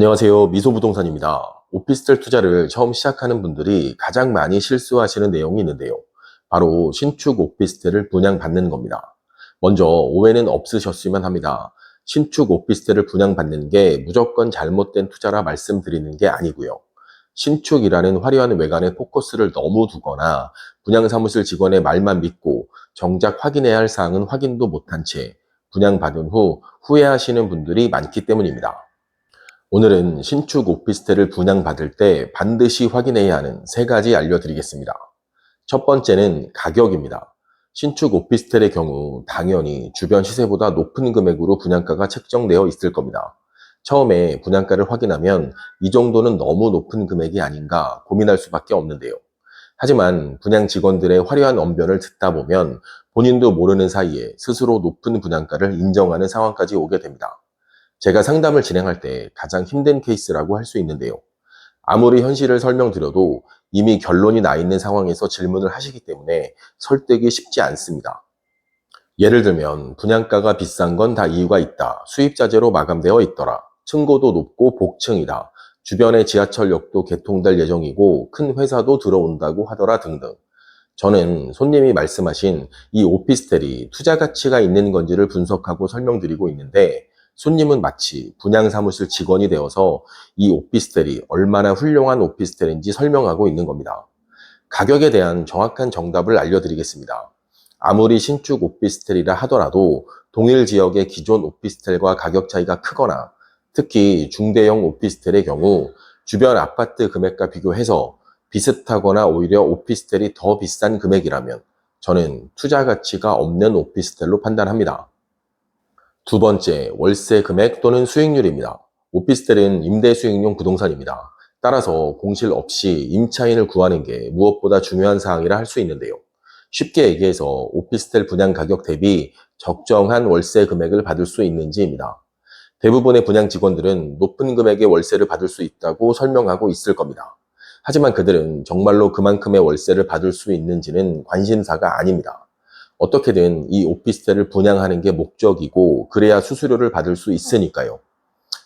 안녕하세요. 미소부동산입니다. 오피스텔 투자를 처음 시작하는 분들이 가장 많이 실수하시는 내용이 있는데요. 바로 신축 오피스텔을 분양받는 겁니다. 먼저 오해는 없으셨으면 합니다. 신축 오피스텔을 분양받는 게 무조건 잘못된 투자라 말씀드리는 게 아니고요. 신축이라는 화려한 외관에 포커스를 너무 두거나 분양사무실 직원의 말만 믿고 정작 확인해야 할 사항은 확인도 못한 채 분양받은 후 후회하시는 분들이 많기 때문입니다. 오늘은 신축 오피스텔을 분양받을 때 반드시 확인해야 하는 세 가지 알려드리겠습니다. 첫 번째는 가격입니다. 신축 오피스텔의 경우 당연히 주변 시세보다 높은 금액으로 분양가가 책정되어 있을 겁니다. 처음에 분양가를 확인하면 이 정도는 너무 높은 금액이 아닌가 고민할 수밖에 없는데요. 하지만 분양 직원들의 화려한 언변을 듣다 보면 본인도 모르는 사이에 스스로 높은 분양가를 인정하는 상황까지 오게 됩니다. 제가 상담을 진행할 때 가장 힘든 케이스라고 할 수 있는데요. 아무리 현실을 설명드려도 이미 결론이 나 있는 상황에서 질문을 하시기 때문에 설득이 쉽지 않습니다. 예를 들면 분양가가 비싼 건 다 이유가 있다. 수입자재로 마감되어 있더라. 층고도 높고 복층이다. 주변에 지하철역도 개통될 예정이고 큰 회사도 들어온다고 하더라 등등. 저는 손님이 말씀하신 이 오피스텔이 투자 가치가 있는 건지를 분석하고 설명드리고 있는데 손님은 마치 분양사무실 직원이 되어서 이 오피스텔이 얼마나 훌륭한 오피스텔인지 설명하고 있는 겁니다. 가격에 대한 정확한 정답을 알려드리겠습니다. 아무리 신축 오피스텔이라 하더라도 동일 지역의 기존 오피스텔과 가격 차이가 크거나 특히 중대형 오피스텔의 경우 주변 아파트 금액과 비교해서 비슷하거나 오히려 오피스텔이 더 비싼 금액이라면 저는 투자 가치가 없는 오피스텔로 판단합니다. 두 번째, 월세 금액 또는 수익률입니다. 오피스텔은 임대 수익용 부동산입니다. 따라서 공실 없이 임차인을 구하는 게 무엇보다 중요한 사항이라 할 수 있는데요. 쉽게 얘기해서 오피스텔 분양 가격 대비 적정한 월세 금액을 받을 수 있는지입니다. 대부분의 분양 직원들은 높은 금액의 월세를 받을 수 있다고 설명하고 있을 겁니다. 하지만 그들은 정말로 그만큼의 월세를 받을 수 있는지는 관심사가 아닙니다. 어떻게든 이 오피스텔을 분양하는 게 목적이고 그래야 수수료를 받을 수 있으니까요.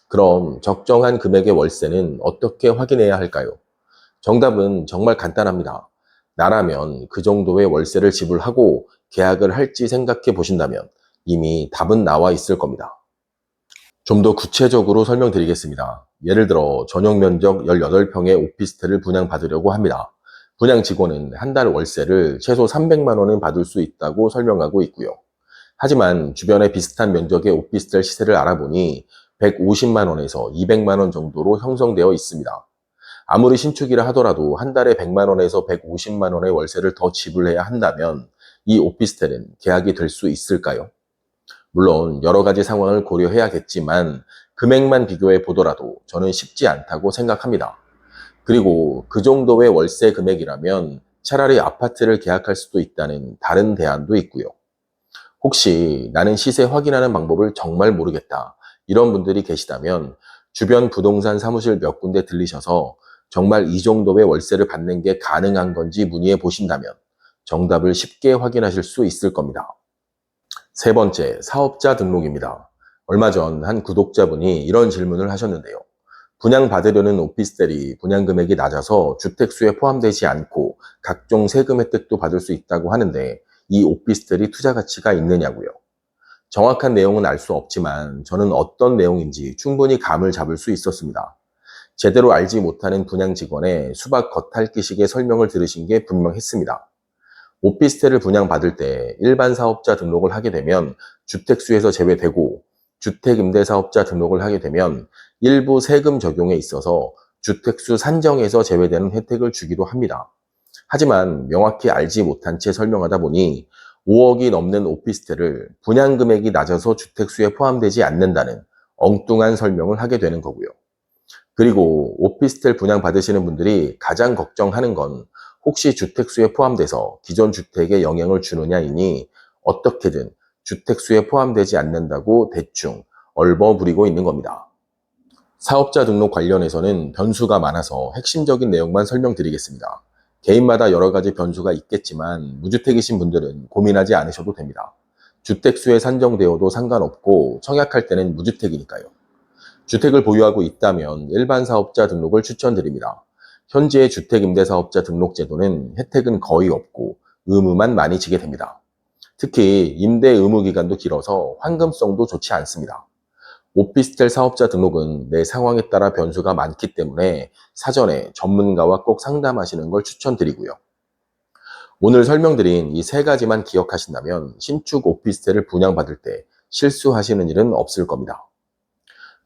그럼 적정한 금액의 월세는 어떻게 확인해야 할까요? 정답은 정말 간단합니다. 나라면 그 정도의 월세를 지불하고 계약을 할지 생각해 보신다면 이미 답은 나와 있을 겁니다. 좀 더 구체적으로 설명드리겠습니다. 예를 들어 전용 면적 18평의 오피스텔을 분양받으려고 합니다. 분양 직원은 한 달 월세를 최소 300만 원은 받을 수 있다고 설명하고 있고요. 하지만 주변에 비슷한 면적의 오피스텔 시세를 알아보니 150만 원에서 200만 원 정도로 형성되어 있습니다. 아무리 신축이라 하더라도 한 달에 100만 원에서 150만 원의 월세를 더 지불해야 한다면 이 오피스텔은 계약이 될 수 있을까요? 물론 여러 가지 상황을 고려해야겠지만 금액만 비교해 보더라도 저는 쉽지 않다고 생각합니다. 그리고 그 정도의 월세 금액이라면 차라리 아파트를 계약할 수도 있다는 다른 대안도 있고요. 혹시 나는 시세 확인하는 방법을 정말 모르겠다. 이런 분들이 계시다면 주변 부동산 사무실 몇 군데 들리셔서 정말 이 정도의 월세를 받는 게 가능한 건지 문의해 보신다면 정답을 쉽게 확인하실 수 있을 겁니다. 세 번째, 사업자 등록입니다. 얼마 전 한 구독자분이 이런 질문을 하셨는데요. 분양받으려는 오피스텔이 분양 금액이 낮아서 주택수에 포함되지 않고 각종 세금 혜택도 받을 수 있다고 하는데 이 오피스텔이 투자 가치가 있느냐고요. 정확한 내용은 알 수 없지만 저는 어떤 내용인지 충분히 감을 잡을 수 있었습니다. 제대로 알지 못하는 분양 직원의 수박 겉핥기식의 설명을 들으신 게 분명했습니다. 오피스텔을 분양받을 때 일반 사업자 등록을 하게 되면 주택수에서 제외되고 주택임대사업자 등록을 하게 되면 일부 세금 적용에 있어서 주택수 산정에서 제외되는 혜택을 주기도 합니다. 하지만 명확히 알지 못한 채 설명하다 보니 5억이 넘는 오피스텔을 분양 금액이 낮아서 주택수에 포함되지 않는다는 엉뚱한 설명을 하게 되는 거고요. 그리고 오피스텔 분양 받으시는 분들이 가장 걱정하는 건 혹시 주택수에 포함돼서 기존 주택에 영향을 주느냐이니 어떻게든 주택수에 포함되지 않는다고 대충 얼버무리고 있는 겁니다. 사업자 등록 관련해서는 변수가 많아서 핵심적인 내용만 설명드리겠습니다. 개인마다 여러 가지 변수가 있겠지만 무주택이신 분들은 고민하지 않으셔도 됩니다. 주택수에 산정되어도 상관없고 청약할 때는 무주택이니까요. 주택을 보유하고 있다면 일반 사업자 등록을 추천드립니다. 현재 주택임대사업자 등록 제도는 혜택은 거의 없고 의무만 많이 지게 됩니다. 특히 임대 의무 기간도 길어서 환금성도 좋지 않습니다. 오피스텔 사업자 등록은 내 상황에 따라 변수가 많기 때문에 사전에 전문가와 꼭 상담하시는 걸 추천드리고요. 오늘 설명드린 이 세 가지만 기억하신다면 신축 오피스텔을 분양받을 때 실수하시는 일은 없을 겁니다.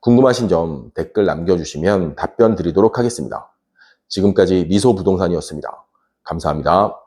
궁금하신 점 댓글 남겨주시면 답변 드리도록 하겠습니다. 지금까지 미소부동산이었습니다. 감사합니다.